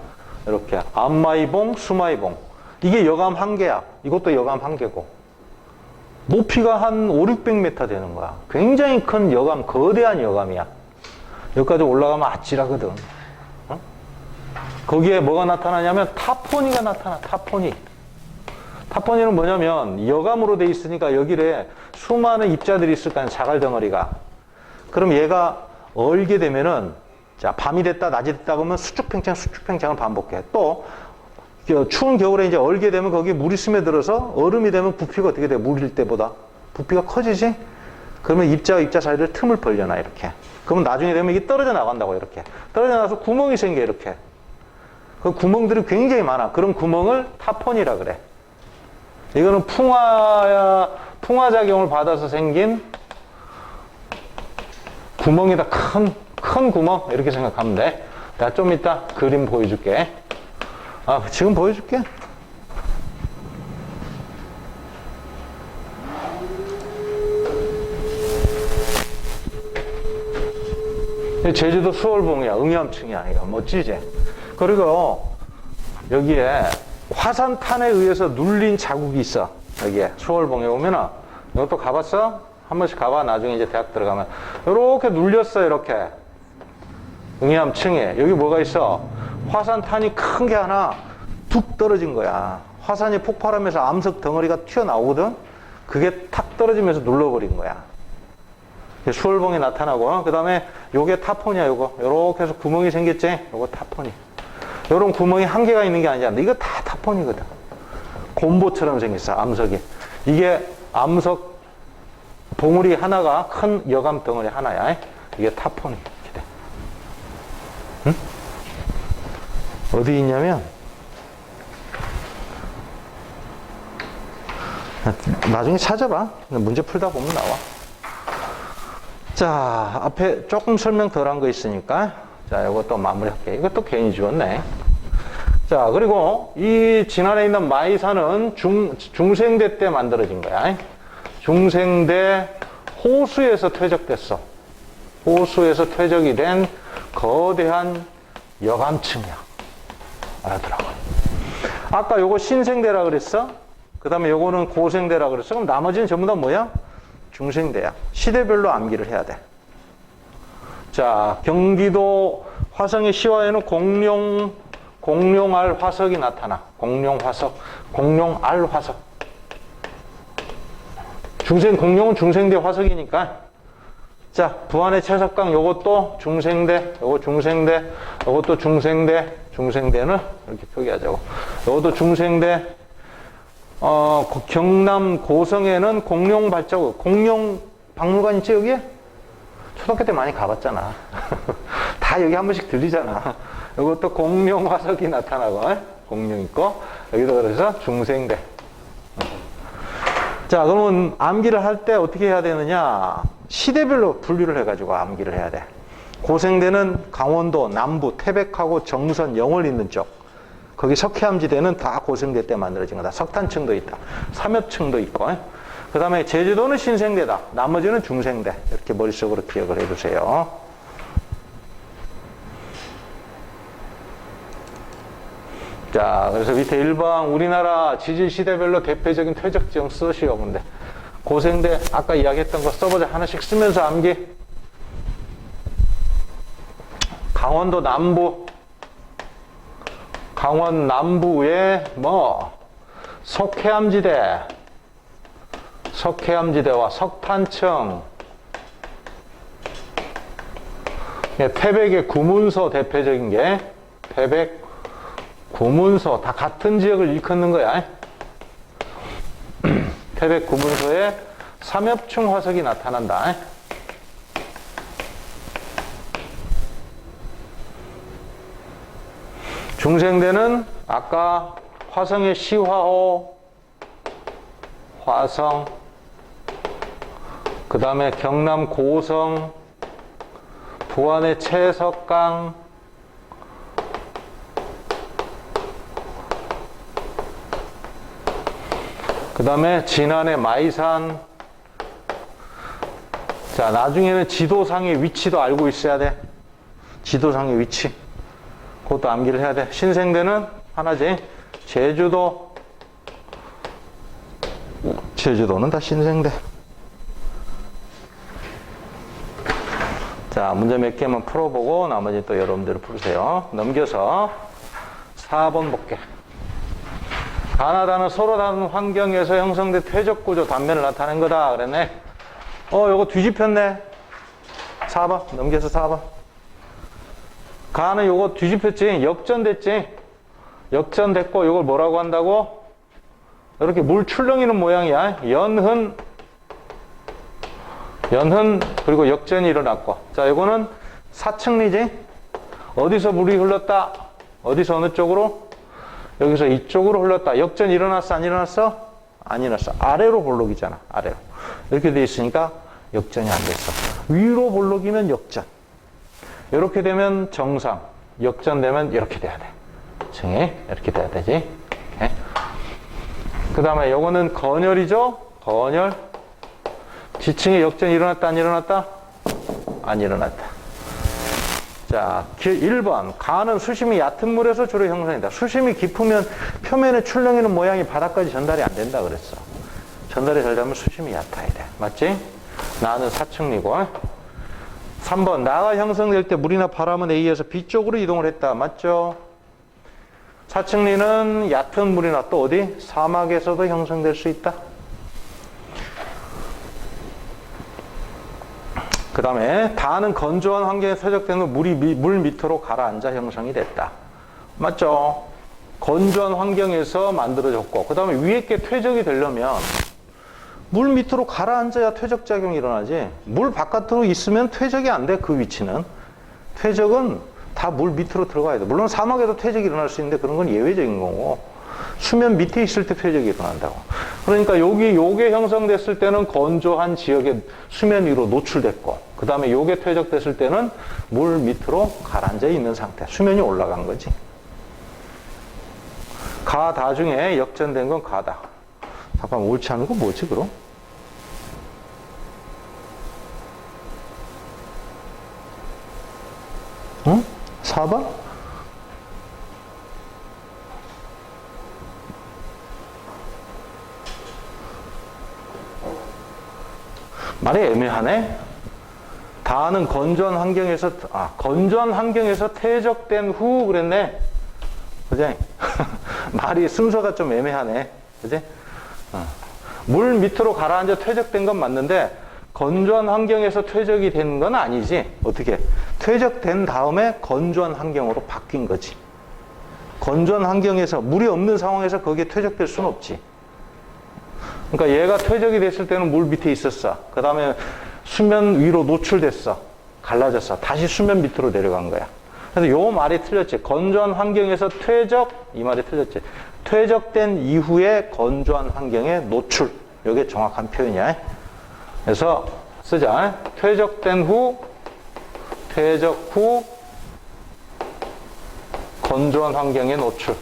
이렇게 암마이봉, 수마이봉. 이게 여감 한 개야. 이것도 여감 한 개고. 높이가 한 5, 600m 되는 거야. 굉장히 큰 여감, 거대한 여감이야. 여기까지 올라가면 아찔하거든. 어? 거기에 뭐가 나타나냐면 타포니가 나타나. 타포니는 뭐냐면 여감으로 돼 있으니까 여기에 수많은 입자들이 있을 거 아니야. 자갈 덩어리가. 그럼 얘가 얼게 되면은, 자, 밤이 됐다, 낮이 됐다 그러면 수축팽창을 반복해. 또, 추운 겨울에 이제 얼게 되면 거기에 물이 스며들어서 얼음이 되면 부피가 어떻게 돼? 물일 때보다. 부피가 커지지? 그러면 입자와 입자 사이를 틈을 벌려놔, 이렇게. 그러면 나중에 되면 이게 떨어져 나간다고, 이렇게. 떨어져 나가서 구멍이 생겨, 이렇게. 그 구멍들이 굉장히 많아. 그런 구멍을 타폰이라 그래. 이거는 풍화작용을 받아서 생긴 구멍이다. 큰 구멍. 이렇게 생각하면 돼. 내가 좀 이따 그림 보여줄게. 지금 보여줄게. 제주도 수월봉이야. 응이암층이야. 이거 멋지지? 그리고 여기에 화산탄에 의해서 눌린 자국이 있어. 여기에 수월봉에 오면은 이것도 가봤어? 한 번씩 가봐. 나중에 이제 대학 들어가면 이렇게 눌렸어. 이렇게 응이암층에 여기 뭐가 있어? 화산탄이 큰 게 하나 툭 떨어진 거야. 화산이 폭발하면서 암석 덩어리가 튀어나오거든. 그게 탁 떨어지면서 눌러버린 거야. 수월봉이 나타나고, 그 다음에 요게 타폰이야. 요거 요렇게 해서 구멍이 생겼지. 요거 타폰이. 요런 구멍이 한 개가 있는 게 아니잖아. 이거 다 타폰이거든. 곰보처럼 생겼어. 암석이. 이게 암석 봉우리 하나가 큰 여감 덩어리 하나야. 이게 타폰이 이렇게 돼. 응? 어디 있냐면 나중에 찾아봐. 문제 풀다 보면 나와. 자, 앞에 조금 설명 덜 한 거 있으니까 자, 이것도 마무리할게. 이것도 괜히 지웠네. 자, 그리고 이 진안에 있는 마이산은 중생대 때 만들어진 거야. 중생대 호수에서 퇴적됐어. 호수에서 퇴적이 된 거대한 여감층이야. 알아들어. 아까 요거 신생대라 그랬어? 그 다음에 요거는 고생대라 그랬어? 그럼 나머지는 전부 다 뭐야? 중생대야. 시대별로 암기를 해야 돼. 자, 경기도 화성의 시화에는 공룡알 화석이 나타나. 공룡알 화석. 공룡은 중생대 화석이니까. 자, 부안의 채석강 요것도 중생대, 요거 중생대, 요것도 중생대는 이렇게 표기하자고. 요것도 중생대. 경남 고성에는 공룡 발자국, 공룡 박물관 있지, 여기에? 초등학교 때 많이 가봤잖아. 다 여기 한 번씩 들리잖아. 이것도 공룡 화석이 나타나고, 공룡 있고, 여기도 그래서 중생대. 자, 그러면 암기를 할 때 어떻게 해야 되느냐? 시대별로 분류를 해가지고 암기를 해야 돼. 고생대는 강원도, 남부, 태백하고 정선, 영월 있는 쪽. 거기 석회암지대는 다 고생대 때 만들어진 거다. 석탄층도 있다. 삼엽층도 있고. 그 다음에 제주도는 신생대다. 나머지는 중생대. 이렇게 머릿속으로 기억을 해두세요. 자, 그래서 밑에 1번 우리나라 지질시대별로 대표적인 퇴적지형 쓰시오. 근데 고생대 아까 이야기했던 거 써보자. 하나씩 쓰면서 암기. 강원도 남부, 강원 남부에 석회암지대, 석회암지대와 석탄층, 태백의 구문서 대표적인 게 태백 구문서 다 같은 지역을 일컫는 거야. 태백 구문서에 삼엽층 화석이 나타난다. 중생대는 아까 화성의 시화호, 화성, 그 다음에 경남 고성, 부안의 채석강, 그 다음에 진안의 마이산. 자, 나중에는 지도상의 위치도 알고 있어야 돼. 지도상의 위치. 그것도 암기를 해야 돼. 신생대는 하나지. 제주도. 제주도는 다 신생대. 자, 문제 몇 개만 풀어보고 나머지 또 여러분들 푸세요. 넘겨서 4번 볼게. 가나다는 서로 다른 환경에서 형성된 퇴적구조 단면을 나타낸 거다. 그랬네. 요거 뒤집혔네. 4번. 넘겨서 4번. 가는 요거 뒤집혔지. 역전됐지. 역전됐고 요걸 뭐라고 한다고? 이렇게 물 출렁이는 모양이야. 연흔 그리고 역전이 일어났고. 자, 요거는 사층리지. 어디서 물이 흘렀다. 어디서 어느 쪽으로? 여기서 이쪽으로 흘렀다. 역전이 일어났어? 안 일어났어? 안 일어났어. 아래로 볼록이잖아. 아래로. 이렇게 돼 있으니까 역전이 안 됐어. 위로 볼록이면 역전. 이렇게 되면 정상. 역전되면 이렇게 돼야 돼. 층이 이렇게 돼야 되지. 그 다음에 요거는 건열이죠. 건열. 지층에 역전이 일어났다 안 일어났다? 안 일어났다. 자, 1번. 가는 수심이 얕은 물에서 주로 형성된다. 수심이 깊으면 표면에 출렁이는 모양이 바닥까지 전달이 안 된다 그랬어. 전달이 잘 되면 수심이 얕아야 돼. 맞지? 나는 사층리고. 3번. 나가 형성될 때 물이나 바람은 A에서 B 쪽으로 이동을 했다. 맞죠? 사층리는 얕은 물이나 또 어디? 사막에서도 형성될 수 있다. 그 다음에 다는 건조한 환경에 퇴적되는 물이 물 밑으로 가라앉아 형성이 됐다. 맞죠? 건조한 환경에서 만들어졌고, 그 다음에 위에 게 퇴적이 되려면 물 밑으로 가라앉아야 퇴적작용이 일어나지. 물 바깥으로 있으면 퇴적이 안 돼. 그 위치는. 퇴적은 다 물 밑으로 들어가야 돼. 물론 사막에도 퇴적이 일어날 수 있는데 그런 건 예외적인 거고, 수면 밑에 있을 때 퇴적이 일어난다고. 그러니까 요게 형성됐을 때는 건조한 지역에 수면 위로 노출됐고, 그 다음에 요게 퇴적됐을 때는 물 밑으로 가라앉아 있는 상태. 수면이 올라간 거지. 가다 중에 역전된 건 가다. 잠깐 옳지 않은 거 뭐지 그럼? 응? 4번? 말이 애매하네. 다는 건조한 환경에서 퇴적된 후 그랬네. 그지? 말이 순서가 좀 애매하네. 그지? 물 밑으로 가라앉아 퇴적된 건 맞는데 건조한 환경에서 퇴적이 된 건 아니지. 어떻게? 퇴적된 다음에 건조한 환경으로 바뀐 거지. 건조한 환경에서 물이 없는 상황에서 거기에 퇴적될 수는 없지. 그러니까 얘가 퇴적이 됐을 때는 물 밑에 있었어. 그 다음에 수면 위로 노출됐어. 갈라졌어. 다시 수면 밑으로 내려간 거야. 그래서 요 말이 틀렸지. 건조한 환경에서 퇴적, 이 말이 틀렸지. 퇴적된 이후에 건조한 환경에 노출. 이게 정확한 표현이야. 그래서 쓰자. 퇴적된 후, 퇴적 후 건조한 환경에 노출.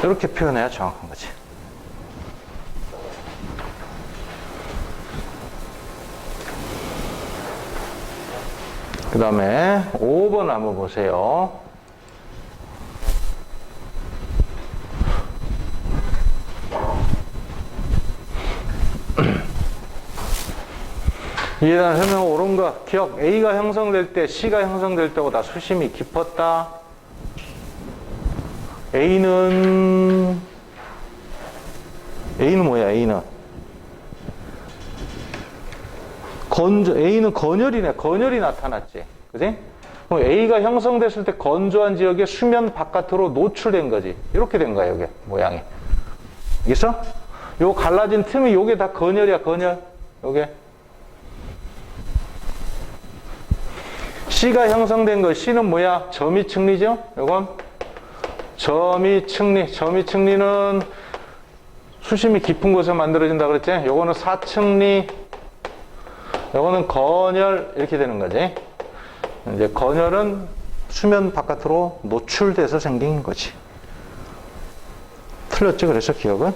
이렇게 표현해야 정확한 거지. 그 다음에 5번 한번 보세요. 이에 대한 설명 옳은 거 기억. A가 형성될 때 C가 형성될 때보다 수심이 깊었다. A는 뭐야? A는 A는 건열이네. 건열이 나타났지. 그지? 그럼 A가 형성됐을 때 건조한 지역에 수면 바깥으로 노출된 거지. 이렇게 된 거야, 이게 모양이. 있어? 요 갈라진 틈이 요게 다 건열이야, 건열. 요게. C가 형성된 거, C는 뭐야? 점이층리죠? 요건 점이층리. 점이층리는 수심이 깊은 곳에 만들어진다 그랬지? 요거는 사층리. 요거는 건열. 이렇게 되는 거지. 이제 건열은 수면 바깥으로 노출돼서 생긴 거지. 틀렸지? 그래서 기억은?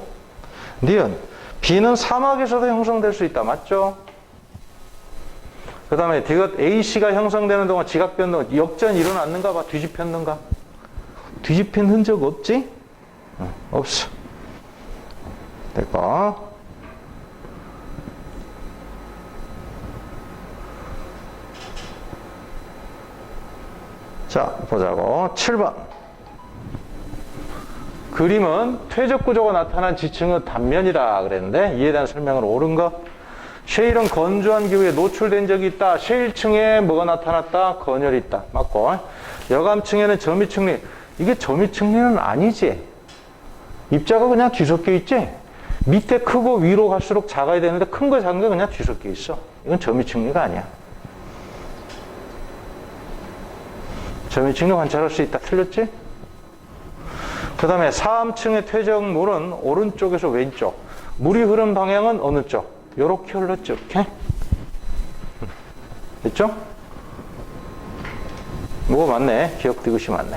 니은. B는 사막에서도 형성될 수 있다. 맞죠? 그 다음에 디귿 A씨가 형성되는 동안 지각 변동, 역전이 일어났는가 봐. 뒤집혔는가? 뒤집힌 흔적 없지? 없어. 됐고. 자, 보자고. 7번. 그림은 퇴적 구조가 나타난 지층은 단면이라 그랬는데 이에 대한 설명은 옳은 거. 셰일은 건조한 기후에 노출된 적이 있다. 셰일층에 뭐가 나타났다? 건열이 있다. 맞고. 여감층에는 점이층리. 이게 점이층리는 아니지. 입자가 그냥 뒤섞여 있지. 밑에 크고 위로 갈수록 작아야 되는데 큰 거 작은 거 그냥 뒤섞여 있어. 이건 점이층리가 아니야. 점이층리 관찰할 수 있다. 틀렸지? 그 다음에 사암층의 퇴적물은 오른쪽에서 왼쪽. 물이 흐른 방향은 어느 쪽? 요렇게 흘렀죠. 이렇게. 됐죠? 뭐가 맞네. 기억 디귿이 맞네.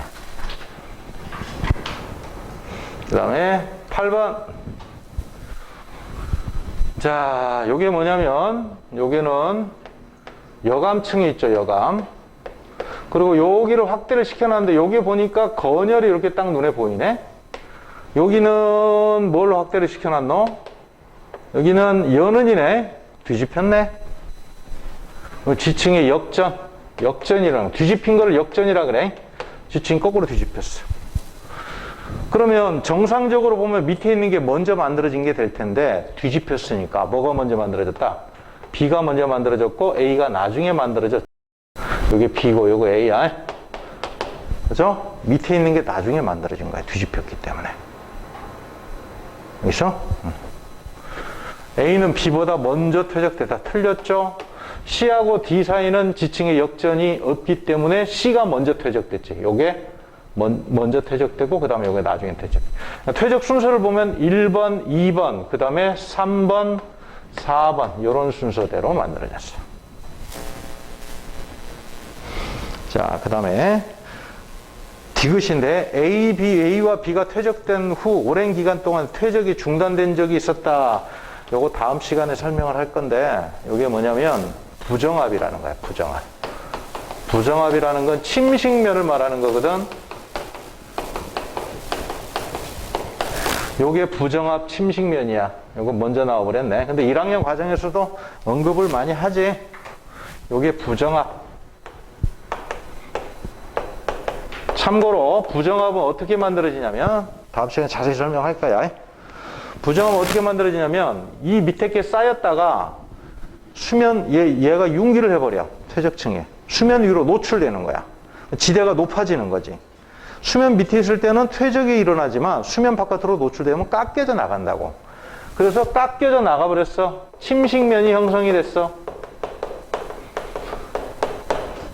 그 다음에 8번. 자, 요게 뭐냐면, 요게는 여감층이 있죠, 여감. 그리고 여기를 확대를 시켜놨는데, 여기 보니까 건열이 이렇게 딱 눈에 보이네? 여기는 뭘로 확대를 시켜놨노? 여기는 연은이네. 뒤집혔네. 지층의 역전. 역전이라는 거. 뒤집힌 거를 역전이라 그래. 지층이 거꾸로 뒤집혔어. 그러면 정상적으로 보면 밑에 있는 게 먼저 만들어진 게 될 텐데 뒤집혔으니까 뭐가 먼저 만들어졌다? B가 먼저 만들어졌고 A가 나중에 만들어졌. 요게 B고 요거 A야. 그죠? 밑에 있는 게 나중에 만들어진 거야. 뒤집혔기 때문에. 있어? A는 B보다 먼저 퇴적됐다. 틀렸죠? C하고 D 사이는 지층의 역전이 없기 때문에 C가 먼저 퇴적됐지. 요게 먼저 퇴적되고 그 다음에 요게 나중에 퇴적. 퇴적 순서를 보면 1번, 2번, 그 다음에 3번, 4번 이런 순서대로 만들어졌어. 자, 그 다음에 디귿인데 A와 B가 퇴적된 후 오랜 기간 동안 퇴적이 중단된 적이 있었다. 요거 다음 시간에 설명을 할 건데 요게 뭐냐면 부정합이라는 거야. 부정합. 부정합이라는 건 침식면을 말하는 거거든. 요게 부정합 침식면이야. 요거 먼저 나와버렸네. 근데 1학년 과정에서도 언급을 많이 하지. 요게 부정합. 참고로 부정합은 어떻게 만들어지냐면 다음 시간에 자세히 설명할 거야. 부정합은 어떻게 만들어지냐면 이 밑에 게 쌓였다가 수면 얘가 융기를 해버려. 퇴적층에. 수면 위로 노출되는 거야. 지대가 높아지는 거지. 수면 밑에 있을 때는 퇴적이 일어나지만 수면 바깥으로 노출되면 깎여져 나간다고. 그래서 깎여져 나가버렸어. 침식면이 형성이 됐어.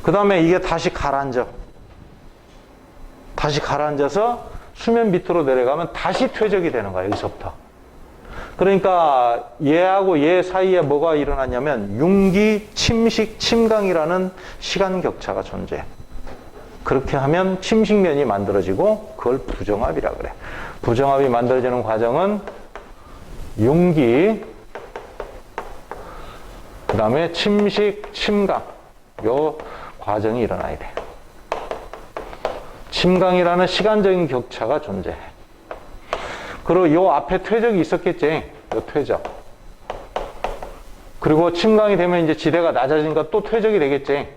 그 다음에 이게 다시 가라앉아. 다시 가라앉아서 수면 밑으로 내려가면 다시 퇴적이 되는 거야, 여기서부터. 그러니까 얘하고 얘 사이에 뭐가 일어났냐면 융기, 침식, 침강이라는 시간 격차가 존재해. 그렇게 하면 침식면이 만들어지고 그걸 부정압이라 그래. 부정압이 만들어지는 과정은 융기, 그 다음에 침식, 침강, 요 과정이 일어나야 돼. 침강이라는 시간적인 격차가 존재해. 그리고 요 앞에 퇴적이 있었겠지. 요 퇴적. 그리고 침강이 되면 이제 지대가 낮아지니까 또 퇴적이 되겠지.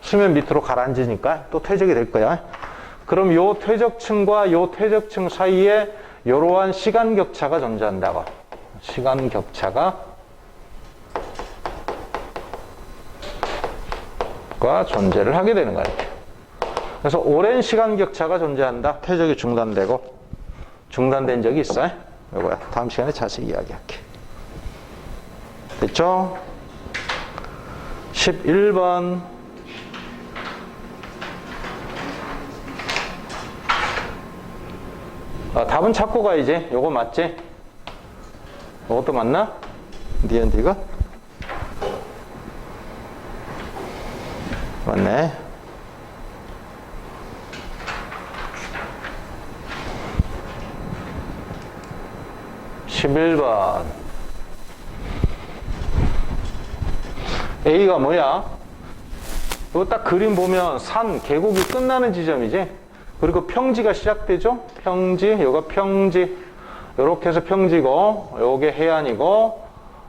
수면 밑으로 가라앉으니까 또 퇴적이 될 거야. 그럼 요 퇴적층과 요 퇴적층 사이에 이러한 시간 격차가 존재한다고. 시간 격차가 존재를 하게 되는 거야. 이렇게. 그래서 오랜 시간 격차가 존재한다. 퇴적이 중단되고 중단된 적이 있어. 이거야. 다음 시간에 자세히 이야기할게. 됐죠? 11번. 답은 찾고 가야지. 요거 맞지? 요것도 맞나? D&D가? 맞네. 11번. A가 뭐야? 이거 딱 그림 보면 산, 계곡이 끝나는 지점이지? 그리고 평지가 시작되죠? 평지, 요거 평지. 요렇게 해서 평지고, 요게 해안이고,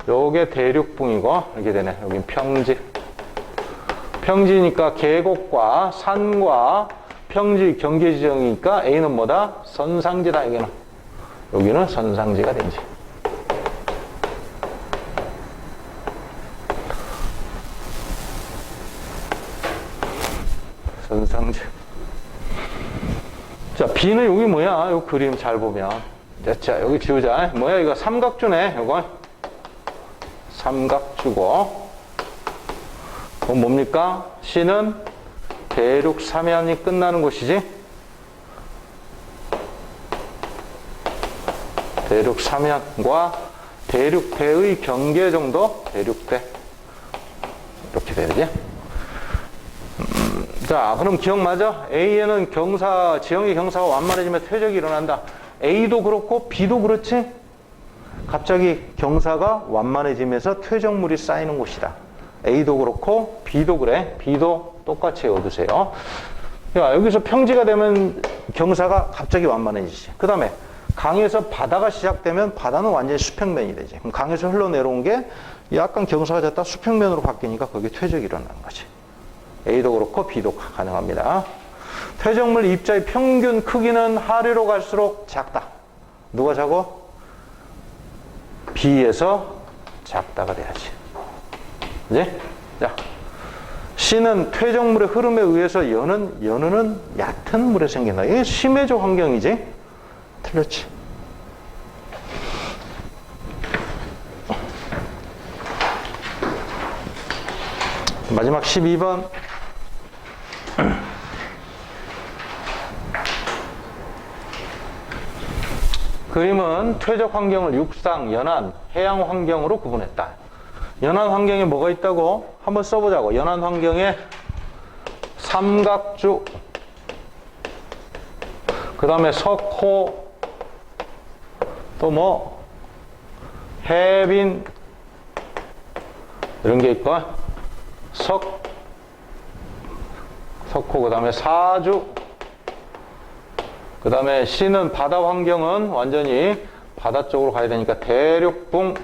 요게 대륙붕이고, 이렇게 되네. 여긴 평지. 평지니까 계곡과 산과 평지 경계 지점이니까 A는 뭐다? 선상지다, 여기는. 여기는 선상지가 되지. 선상지. 자, B는 여기 뭐야? 요 그림 잘 보면. 자, 여기 지우자. 뭐야, 이거 삼각주네, 요거. 삼각주고. 그럼 뭡니까? C는 대륙 삼면이 끝나는 곳이지? 대륙 삼면과 대륙대의 경계 정도? 대륙대. 이렇게 되지? 자, 그럼 기억 맞아? A에는 경사, 지형의 경사가 완만해지면 퇴적이 일어난다. A도 그렇고 B도 그렇지? 갑자기 경사가 완만해지면서 퇴적물이 쌓이는 곳이다. A도 그렇고 B도 그래. B도 똑같이 외워두세요. 야, 여기서 평지가 되면 경사가 갑자기 완만해지지. 그 다음에 강에서 바다가 시작되면 바다는 완전히 수평면이 되지. 그럼 강에서 흘러내려온 게 약간 경사가 됐다 수평면으로 바뀌니까 거기에 퇴적이 일어나는 거지. A도 그렇고 B도 가능합니다. 퇴적물 입자의 평균 크기는 하류로 갈수록 작다. 누가 작어? B에서 작다가 돼야지. 그지? 자, C는 퇴적물의 흐름에 의해서 연우는 얕은 물에 생긴다. 이게 심해조 환경이지? 틀렸지. 마지막 12번. 그림은 퇴적 환경을 육상, 연안, 해양 환경으로 구분했다. 연안 환경에 뭐가 있다고? 한번 써보자고. 연안 환경에 삼각주, 그 다음에 석호, 또 뭐 해빈 이런 게 있고, 석호, 그 다음에 사주, 그 다음에 C는 바다 환경은 완전히 바다 쪽으로 가야 되니까 대륙붕,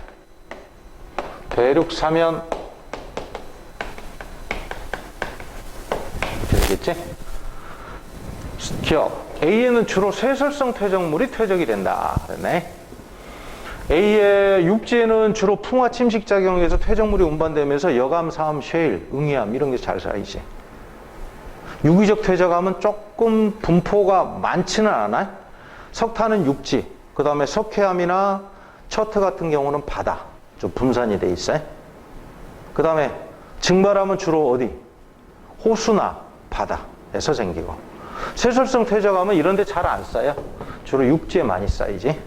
대륙사면 이렇게 되겠지? 기억. A에는 주로 세설성 퇴적물이 퇴적이 된다. 그러네. A의 육지에는 주로 풍화 침식 작용에 의해서 퇴적물이 운반되면서 여감, 사암, 쉐일, 응이암 이런 게 잘 쌓이지. 유기적 퇴적암은 조금 분포가 많지는 않아요. 석탄은 육지, 그 다음에 석회암이나 처트 같은 경우는 바다, 좀 분산이 돼 있어요. 그 다음에 증발암은 주로 어디? 호수나 바다에서 생기고. 세설성 퇴적하면 이런 데 잘 안 쌓여. 주로 육지에 많이 쌓이지.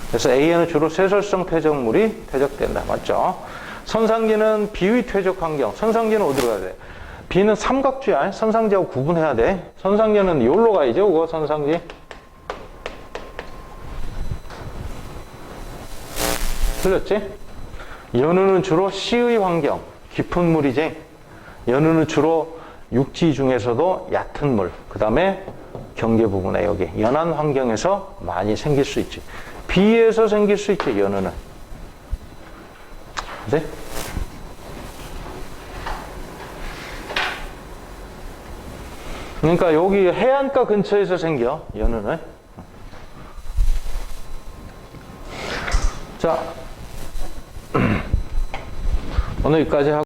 그래서 A에는 주로 세설성 퇴적물이 퇴적된다. 맞죠? 선상지는 비의 퇴적 환경. 선상지는 어디로 가야 돼? B는 삼각주야. 선상지하고 구분해야 돼. 선상지는 여기로 가야죠. 그거 선상지. 틀렸지? 연우는 주로 시의 환경. 깊은 물이지. 연우는 주로 육지 중에서도 얕은 물. 그 다음에 경계 부분에 여기 연안 환경에서 많이 생길 수 있지. B에서 생길 수 있지, 연우는. 그치? 그러니까 여기 해안가 근처에서 생겨, 연우는. 자, 오늘 여기까지 하고.